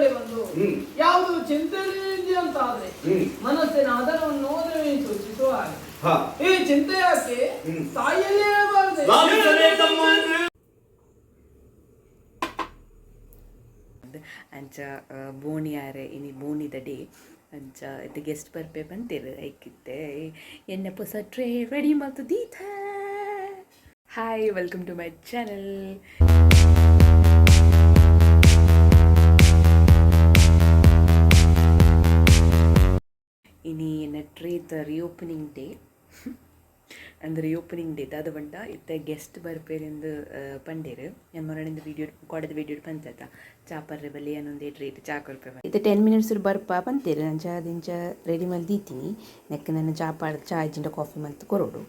ಕಡೆ ಬಂದು ಯಾವುದು ಚಿಂತೆಯಲ್ಲಿ ಅಂತ ಆದ್ರೆ ಮನಸ್ಸಿನ ಆಧಾರವನ್ನು ನೋಡವೇ ಸೂಚಿಸುವ ಈ ಚಿಂತೆ ಯಾಕೆ ತಾಯಿಯಲ್ಲೇ ಬಾರದೆ ಅಂಚ ಬೋಣಿಯಾರೆ ಇನಿ ಬೋಣಿದ ಡೇ ಅಂಚ ಇದು ಗೆಸ್ಟ್ ಬರ್ಪೆ ಬಂತೀರು ಐಕಿತ್ತೆ ಎಣ್ಣೆ ಹೊಸ ಟ್ರೇ ರೆಡಿ ಮಾಡ್ತು ದೀತ. Hi, welcome to my channel. ಇನಿ ಎನ್ನ ಟ್ರೇದ ರಿಓಪನಿಂಗ್ ಡೇ ಅಂದರೆ ರಿಓಪನಿಂಗ್ ಡೇ ಅದು ಬಂಡ ಇತ್ತೆ ಗೆಸ್ಟ್ ಬರ್ಪೇರೆಂದು ಪಂಡೇರು ನಾನು ಮರಣಿಂದ ವೀಡಿಯೋ ಕೊಡದ ವೀಡಿಯೋ ಬಂತದ ಚಾಪರ್ರೆ ಬಲ್ಲಿ ಏನೊಂದೇ ಟ್ರೇಟ್ ಚಾಕೊಳ್ಪೆ ಇದು 10 minutes ಬರ್ಪ ಬಂತೇರು. ನಾನು ಚಾದಿಂಚ ರೆಡಿ ಮಾಡಿ ದೀತೀನಿ ನೆಕ್ ನನ್ನ ಚಾ ಇಜ್ಜಿಂಟ ಕಾಫಿ ಮಂತ್ ಕೊರೋಡು.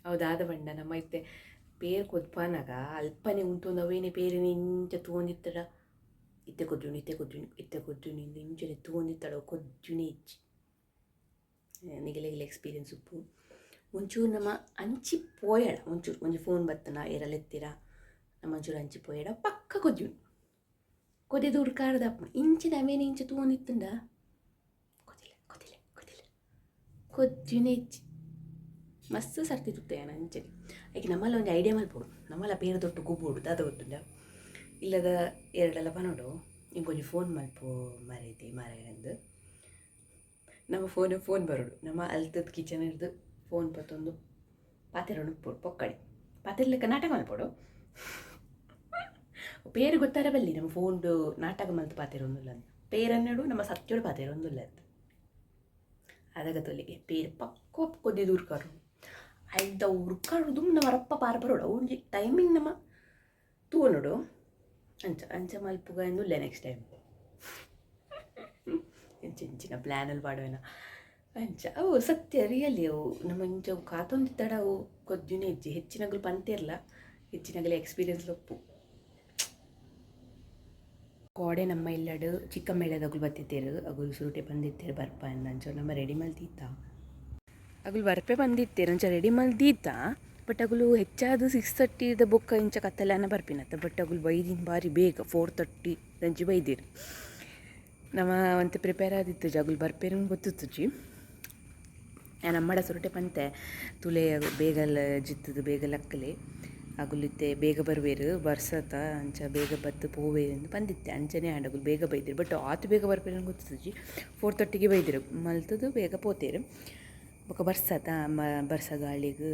ಹೌದಾದ ಬಂಡ ನಮ್ಮ ಇತ್ತೆ ಪೇರು ಕೊದ್ಪಾನಾಗ ಅಲ್ಪನೆ ಉಂಟು ನವೇನೆ ಪೇರಿನ ಇಂಚ ತಗೊಂಡಿತ್ತಡ ಇತ್ತೆ ಕೊದ್ದುನಿ ಇಂಚನೆ ತಗೊಂಡಿತ್ತಡ ಕೊದ್ದುನೇ ಇಚ್ಚಿ ನಿಗಲೆಗಿಲ್ಲ ಎಕ್ಸ್ಪೀರಿಯನ್ಸ್ ಉಪ್ಪು ಒಂಚೂರು ನಮ್ಮ ಅಂಚಿ ಪೋಯಡ ಒಂಚೂರು ಫೋನ್ ಬತ್ತನ ಎರಲೆತ್ತೀರ ನಮ್ಮ ಒಂಚೂರು ಅಂಚಿ ಪೋಯಡ ಪಕ್ಕ ಕೊದ್ದುನಿ ಕೊದ್ದೆದು ಹುಡ್ಕಾಡ್ದಪ್ಪ ಇಂಚೆ ನವೇನೆ ಇಂಚ ತಗೊಂಡಿತ್ತಂಡ ಕೊದ್ದುನೇ ಇಚ್ಚಿ ಮಸ್ತ್ ಸರ್ತಿ ತುತ್ತೆ ಅಂಚನೆ ಈಗ ನಮ್ಮಲ್ಲ ಒಂದು ಐಡಿಯಾ ಮಲ್ಪೋಡು ನಮ್ಮಲ್ಲ ಬೇರೆ ದೊಡ್ಡ ಗುಬ್ಬೋಡು ಅದು ಗೊತ್ತುಂಡ ಇಲ್ಲದ ಎರಡೆಲ್ಲ ಪನೋಡು ಇಂಕೊಂಚು ಫೋನ್ ಮಲ್ಪು ಮರೆಯಂದು ನಮ್ಮ ಫೋನ್ ಬರೋಡು ನಮ್ಮ ಅಲ್ತದ ಕಿಚನ್ ಹಿಡ್ದು ಫೋನ್ ಪತ್ತೊಂದು ಪಾತ್ರೆ ಉಣ್ಪೋಡು ಪೊಕ್ಕಡಿ ಪಾತ್ರೆ ಲೆಕ್ಕ ನಾಟಕ ಮಲ್ಪೋಡು ಪೇರು ಗೊತ್ತಾರ ಬಲ್ಲಿ ನಮ್ಮ ಫೋನ್ದು ನಾಟಕ ಮಲ್ತು ಪಾತ್ರೆ ಒಂದಿಲ್ಲ ಅಂತ ಪೇರನ್ನೆಡು ನಮ್ಮ ಸತ್ಯೋಡು ಪಾತ್ರೆ ಒಂದಿಲ್ಲ ಅಂತ ಅದಾಗ ತೊಲಿಗೆ ಪೇರು ಪಕ್ಕ ಕೊದ್ದಿದ್ದು ಹುರ್ಕಾರು ಐದ ಹುರ್ಕಾಡೋದು ನಮ್ಮ ರಪ್ಪ ಪಾರ ಬರೋಡು ಒಂಜಿ ಟೈಮಿಂಗ್ ನಮ್ಮ ತಗೊಂಡು ಅಂಚ ಮಲ್ಪುಗ ಎಂದಿಲ್ಲ ನೆಕ್ಸ್ಟ್ ಟೈಮ್ ಇಂಚಿನ ಪ್ಲ್ಯಾನಲ್ಲಿ ಮಾಡೋಣ ಅಂಚ ಅವು ಸತ್ಯ ರಿಯಲಿ ಅವು ನಮ್ಮ ಇಂಚ ಕಾತೊಂದಿತ್ತಡ ಅವು ಕೊದ್ದುನೇ ಇಜ್ಜಿ ಹೆಚ್ಚಿನಗಳು ಪಂತಿರಲ್ಲ ಹೆಚ್ಚಿನಗಲೇ ಎಕ್ಸ್ಪೀರಿಯನ್ಸ್ ಒಪ್ಪು ಕೋಡೆ ನಮ್ಮ ಇಲ್ಲಡು ಚಿಕ್ಕ ಮೇಳದಗಳು ಬತ್ತಿತ್ತೇರು ಅಗುಲು ಸುರುಟೆ ಬಂದಿತ್ತೇರು ಬರ್ಪ ಅಂಚ ನಮ್ಮ ರೆಡಿ ಮಲ್ತೀತ ಅಗುಲು ಬರ್ಪೆ ಬಂದಿತ್ತೇರು ಅಂಚ ರೆಡಿ ಮಲ್ದೀತ ಬಟ್ ಅಗುಲು ಹೆಚ್ಚಾದು 6:30 ಬೊಕ್ಕ ಇಂಚ ಕತ್ತಲೆನ ಬರ್ಪಿನತ್ತ ಬಟ್ ಅಗುಲು ಬೈದಿನ ಬಾರಿ ಬೇಗ 4:30 ದಂಚಿ ಬೈದಿರು ನಮ್ಮ ಅಂತ ಪ್ರಿಪೇರ್ ಆದಿತ್ತು ಅಗುಲು ಬರ್ಪೇರು ಗೊತ್ತಿತ್ತು ನಮ್ಮಡ ಸುರುಟೆ ಪಂತೆ ತುಲೆ ಬೇಗಲ್ಲ ಜಿತ್ತದು ಬೇಗ ಲಕ್ಕಲೆ ಅಗುಲಿತ್ತೆ ಬೇಗ ಬರ್ವೇರು ಬರ್ಸತ್ತ ಅಂಚ ಬೇಗ ಬತ್ತು ಪೋವೇರು ಅಂತ ಬಂದಿತ್ತೆ ಅಂಚನೆ ಆಡಗುಲು ಬೇಗ ಬೈದಿರು ಬಟ್ ಆತು ಬೇಗ ಬರ್ಪೇರು ಗೊತ್ತಿತ್ತು 4:30ಗೆ ಬೈದಿರು ಮಲ್ತದು ಬೇಗ ಪೋತೇರು ಬೊಕ್ಕ ಬರ್ಸತ್ತ ಬರ್ಸ ಗಾಳಿಗೆ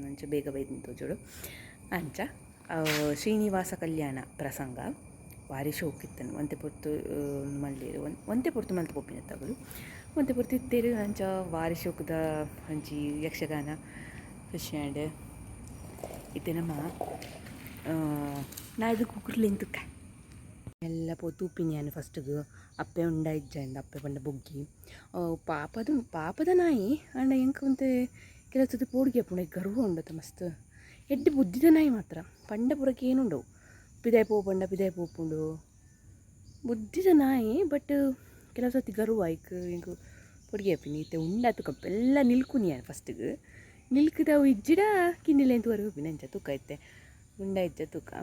ಅಂಚ ಬೇಗ ಬೈದಿಂತು ಜೋಡು ಅಂಚ ಶ್ರೀನಿವಾಸ ಕಲ್ಯಾಣ ಪ್ರಸಂಗ ಭಾರಿ ಶೋಕಿತ್ತನು ಒಂತೆ ಪೊರ್ತು ಮಲ್ಲೇರು ಒಂತೆ ಪೊರ್ತು ಮಲ್ತು ಪೋಪಿನ ತಗಲು ಒಂತೆ ಪೊರ್ತು ಇತ್ತೇರು ಅಂಚ ಭಾರಿ ಶೋಕದ ಅಂಚಿ ಯಕ್ಷಗಾನ ಖುಷಿಯಾಂಡ್ ಇತ್ತೆ ನಮ್ಮ ನಾಯ್ದು ಕುಕ್ಕರ್ಲಿಂತಕ್ಕ ಎಲ್ಲ ಪೋತು ಉಪ್ಪಿನ್ಯಾನು ಫಸ್ಟಿಗೆ ಅಪ್ಪೆ ಉಂಡ ಇಜ್ಜಂದ ಅಪ್ಪೆ ಬಂಡ ಬೊಗ್ಗಿ ಪಾಪದ ನಾಯಿ ಅಂಡ ಎಂಕ ಒಂತೆ ಕೆಲಸದ ಪೋಡಿಗೆ ಪುಣ ಗರ್ವ ಉಂಡತ್ತ ಮಸ್ತ್ ಎಡ್ಡೆ ಬುದ್ಧಿದ ನಾಯಿ ಮಾತ್ರ ಪಂಡ ಪುರಕ್ಕೆ ಏನುಂಡವು ಪಿದಾಯ ಪೋಪುಂಡು ಬುದ್ಧಿದ ನಾಯಿ ಬಟ್ ಕೆಲವು ಸತಿ ಗರ್ವ ಐಕ್ ಇಂಕು ಪೊಡಿಗೆ ಅಪ್ಪಿನಿ ಇತ್ತೆ ಉಂಡಾತು ಕಪ್ಪ ಎಲ್ಲ ನಿಲ್ಕುನಿಯಾನು ಫಸ್ಟಿಗೆ ನಿಲ್ಕದವು ಇಜ್ಜಿಡ ಕಿನ್ನಿಲೆ ಅಂತವರೆಗೆ ಹೋಗಿನ ಅಂಚ ತೂಕ ಐತೆ ಉಂಡ ಇಜ್ಜ ತೂಕ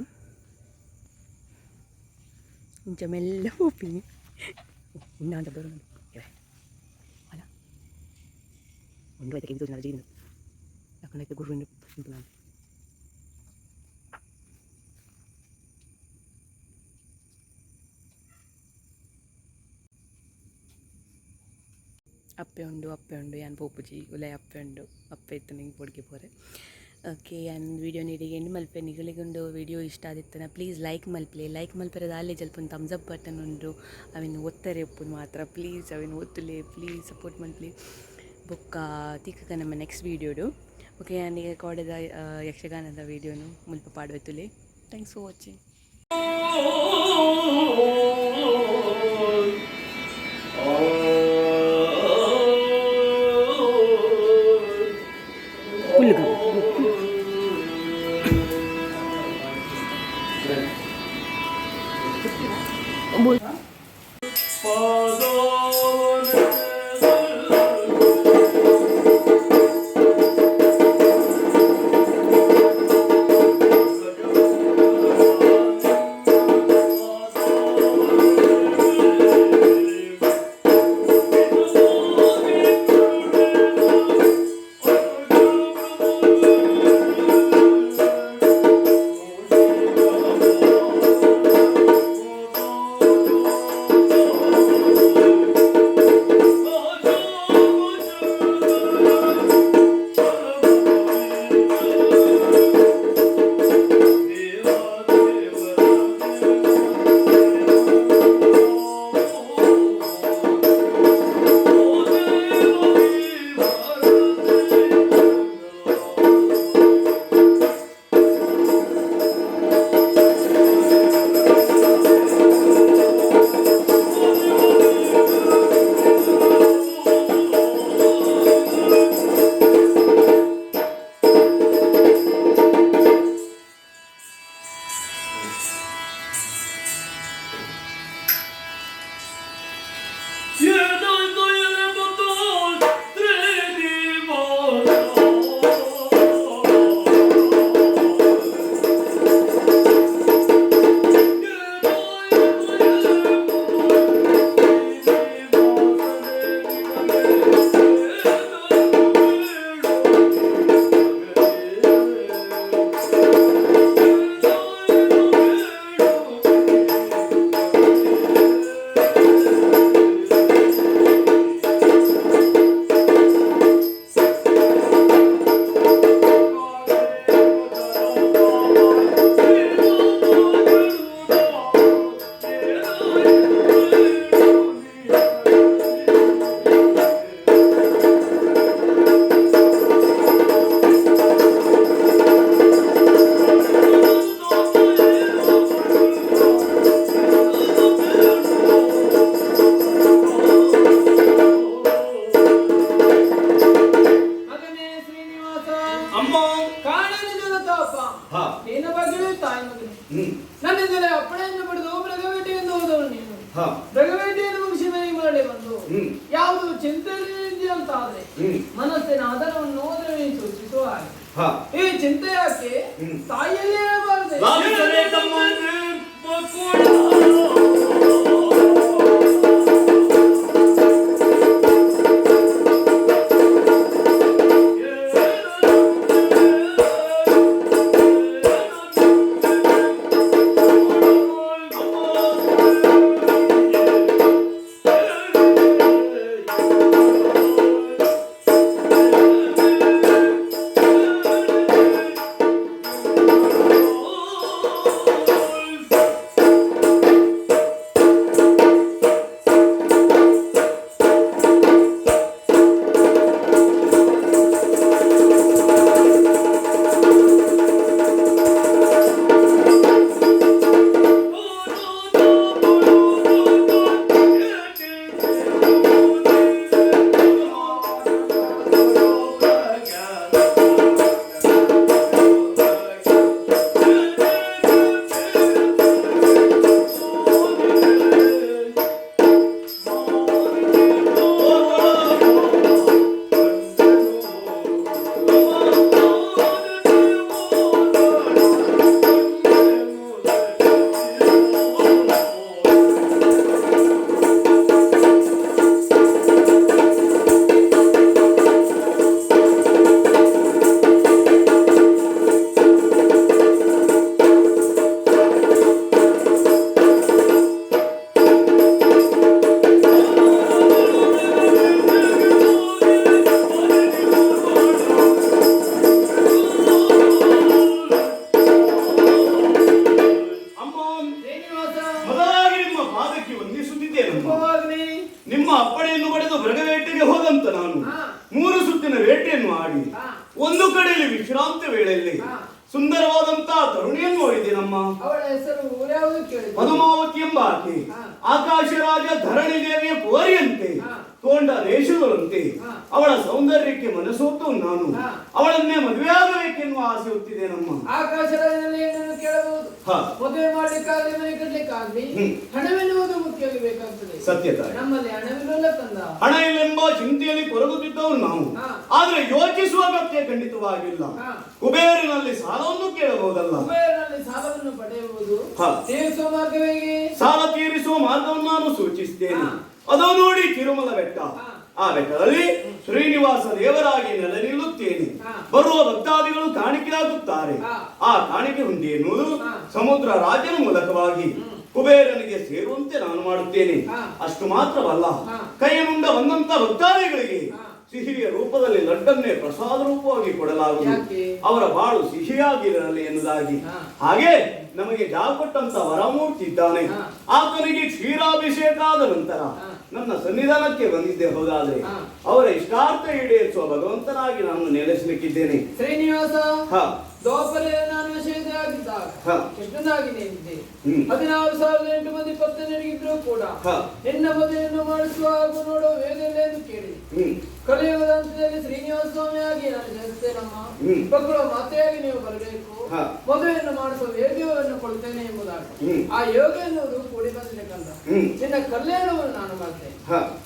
ಇಂಚ ಮೆಲ್ಲ ಹೋಗ್ತೀನಿ ಉಂಡ ಅಂತ ಬರೋ ಅಲ್ಲ ಉಂಡು ಆಯ್ತು ಇದು ನಾನು ಜೀನು ಯಾಕಂದ್ರೆ ಗುರು ನಾನು ಅಪ್ಪೆ ಉಂಡು ಯಾನ್ ಪೋಪುಜಿ ಉಲೆ ಅಪ್ಪೆ ಉಂಡು ಅಪ್ಪೆ ಇತ್ತು ನಿಂಗೆ ಪೊಡ್ಗೆ ಪೋರೆ ಓಕೆ ಯಾನ್ ವೀಡಿಯೋ ನೀಡಿಗೆ ಎಂಡು ಮಲ್ಪೆ ನಿಗಳಿಗೊಂಡು ವೀಡಿಯೋ ಇಷ್ಟ ಆದಿತ್ತನ ಪ್ಲೀಸ್ ಲೈಕ್ ಮಲ್ಪೆರದ ಅಲ್ಲೇ ಸ್ವಲ್ಪ ಒಂದು ಥಮ್ಸ್ ಅಪ್ ಬಟನ್ ಉಂಡು ಅವಿನ ಒತ್ತಾರೆ ಉಪ್ಪು ಮಾತ್ರ ಪ್ಲೀಸ್ ಅವಿನ ಒತ್ತುಲೆ ಪ್ಲೀಸ್ ಸಪೋರ್ಟ್ ಮಲ್ಪಲಿ ಬೊಕ್ಕ ತಿಕ್ಕ ನಮ್ಮ ನೆಕ್ಸ್ಟ್ ವೀಡಿಯೋಡು ಓಕೆ ನನಗೆ ಕೋಡೆದ ಯಕ್ಷಗಾನದ ವೀಡಿಯೋನು ಮುಲ್ಪ ಪಾಡುವತ್ತುಲೆ. Thanks for watching. बोल ನಿನ್ನ ಬಗ್ಗೆಯೂ ತಾಯಿ ಮಗನೇ ನನ್ನಿಂದಲೇ ಅಪ್ಪಣೆಯನ್ನು ಪಡೆದು ಮೃಗವೇಟೆಯನ್ನು ಹೋದವನು ನೀನು. ಮೃಗವೇಟೆಯನ್ನು ಮುಗಿಸಿ ಮನೆಗೆ ಮರಳಿ ಬಂದು ಯಾವುದು ಚಿಂತೆಯಲ್ಲಿ ಅಂತ ಆದ್ರೆ ಮನಸ್ಸಿನ ಆಧಾರವನ್ನು ಹೋದರೆ ಸೂಚಿಸುವ ಹಾಗೆ ಈ ಚಿಂತೆ ಯಾಕೆ ತಾಯಿಯಲ್ಲೇ ಹೇಳಬಾರದೆ. ನಿಮ್ಮ ಅಪ್ಪಣೆಯನ್ನು ಪಡೆದು ಮೃಗವೇಟೆಗೆ ಹೋದಂತ ನಾನು 3 ಸುತ್ತಿನ ವೇಟೆಯನ್ನು ಆಡಿ ಒಂದು ಕಡೆಯಲ್ಲಿ ವಿಶ್ರಾಂತಿ ವೇಳೆಯಲ್ಲಿ ಸುಂದರವಾದಂತಹ ತರುಣಿಯನ್ನು ನೋಡಿದ್ದೇನಮ್ಮ. ಅವಳ ಹೆಸರು ಊರ್ಯಾವುದು ಕೇಳಿದೆ. ಮಧುಮಾವತಿ ಎಂಬ ಆಕೆ ಆಕಾಶ ರಾಜ ಧರಣಿ ದೇವಿಯ ಪೋರಿಯಂತೆ ಕೊಂಡ ದೇಶಗಳಂತೆ ಅವಳ ಸೌಂದರ್ಯಕ್ಕೆ ಮನಸೋತು ನಾನು ಅವಳನ್ನೇ ಮದುವೆಯಾಗಬೇಕೆನ್ನುವ ಆಸೆ ಹೊತ್ತಿದ್ದೇನಮ್ಮ. ಆಕಾಶ ರಾಜನಲ್ಲಿ ಏನನ್ನು ಕೇಳಬಹುದು. ಮದುವೆ ಮಾಡ್ಲಿಕ್ಕಾಗಲಿ ಮನೆ ಕಟ್ಟಲಿಕ್ಕಾಗಲಿ ಹಣವೆನ್ನುವುದು ಮುಖ್ಯವಾಗಿ ಬೇಕಾಗ್ತದೆ. ಸತ್ಯತ ನಮ್ಮಲ್ಲಿ ಹಣವಿಲ್ಲ ಕಂದ. ಹಣ ಇಲ್ಲೆಂಬ ಚಿಂತೆಯಲ್ಲಿ ಕೊರಗುತ್ತಿದ್ದವರು ನಾವು. ಆದ್ರೆ ಯೋಚಿಸುವ ಅಗತ್ಯ ಖಂಡಿತವಾಗಿಲ್ಲ. ಕುಬೇರನಲ್ಲಿ ಸಾಲವನ್ನು ಕೇಳಬಹುದಲ್ಲ. ಕುಬೇರನಲ್ಲಿ ಸಾಲವನ್ನು ಪಡೆಯುವುದು ತೀರಿಸುವ ಮಾರ್ಗವೇ. ಸಾಲ ತೀರಿಸುವ ಮಾರ್ಗವನ್ನು ನಾನು ಸೂಚಿಸುತ್ತೇನೆ. ಅದು ನೋಡಿ ತಿರುಮಲ ಬೆಟ್ಟ. ಆ ಬೆಟ್ಟದಲ್ಲಿ ಶ್ರೀನಿವಾಸ ದೇವರಾಗಿ ನೆಲೆ ನಿಲ್ಲುತ್ತೇನೆ. ಬರುವ ಭಕ್ತಾದಿಗಳು ಕಾಣಿಕೆಯಾಗುತ್ತಾರೆ. ಆ ಕಾಣಿಕೆ ಹುಂಡಿ ಎನ್ನುವುದು ಸಮುದ್ರ ರಾಜನ ಮೂಲಕವಾಗಿ ಕುಬೇರನಿಗೆ ಸೇರುವಂತೆ ನಾನು ಮಾಡುತ್ತೇನೆ. ಅಷ್ಟು ಮಾತ್ರವಲ್ಲ, ಕೈಯ ಮುಂಡ ಬಂದಂತ ಭಕ್ತಾದಿಗಳಿಗೆ ಸಿಹಿಯ ರೂಪದಲ್ಲಿ ಲಡ್ಡನ್ನೇ ಪ್ರಸಾದ ರೂಪವಾಗಿ ಕೊಡಲಾಗುವುದು. ಅವರ ಬಾಳು ಸಿಹಿಯಾಗಿರಲಿ ಎನ್ನುವುದಾಗಿ. ಹಾಗೆ ನಮಗೆ ಜಾಗ ಕೊಟ್ಟಂತ ವರಮೂರ್ತಿ ಇದ್ದಾನೆ. ಆತನಿಗೆ ಕ್ಷೀರಾಭಿಷೇಕ ಆದ ನಂತರ ನನ್ನ ಸನ್ನಿಧಾನಕ್ಕೆ ಬಂದಿದ್ದೆ ಹೋದಾದ್ರೆ ಅವರ ಇಷ್ಟಾರ್ಥ ಈಡೇರಿಸುವ ಭಗವಂತನಾಗಿ ನಾನು ನೆಲೆಸಲಿಕ್ಕಿದ್ದೇನೆ. ಶ್ರೀನಿವಾಸ ದ್ವಾಪರ ನಾನು ವಿಷಯವಾಗಿದ್ದಾಗ ಕೃಷ್ಣನಾಗಿ ನೇಮಿದ್ದೆ. 16,008 ಮಂದಿ ಪತ್ನಿಯರಿಗಿದ್ರು ಕೂಡ ನಿನ್ನ ಮದುವೆಯನ್ನು ಮಾಡಿಸುವ ಹಾಗೂ ನೋಡುವ ವೇದಲ್ಲೇ ಎಂದು ಕೇಳಿ ಕಲಿಯುಗದ ಹಂತದಲ್ಲಿ ಶ್ರೀನಿವಾಸ ಸ್ವಾಮಿಯಾಗಿ ನಾನು ಜನಿಸ್ತೇನಮ್ಮ. ಮಕ್ಕಳು ಮಾತೆಯಾಗಿ ನೀವು ಬರಬೇಕು. ಮದುವೆಯನ್ನು ಮಾಡಿಸುವ ಯೋಗ್ಯವನ್ನು ಕೊಡ್ತೇನೆ ಎಂಬುದಾಗಿ ಆ ಯೋಗ ಎನ್ನುವುದು ಕೂಡಿ ಬಂದಿದೆ ಕಂದ. ನಿನ್ನ ಕಲ್ಯಾಣವನ್ನು ನಾನು ಮಾಡ್ತೇನೆ.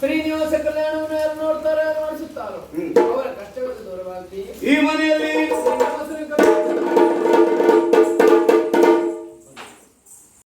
ಶ್ರೀನಿವಾಸ ಕಲ್ಯಾಣವನ್ನು ಯಾರು ನೋಡ್ತಾರೋ ಯಾರು ಮಾಡಿಸುತ್ತಾರೋ ಅವರ ಕಷ್ಟಗಳು ದೂರವಾಗಲಿ. ಈ ಮನೆಯಲ್ಲಿ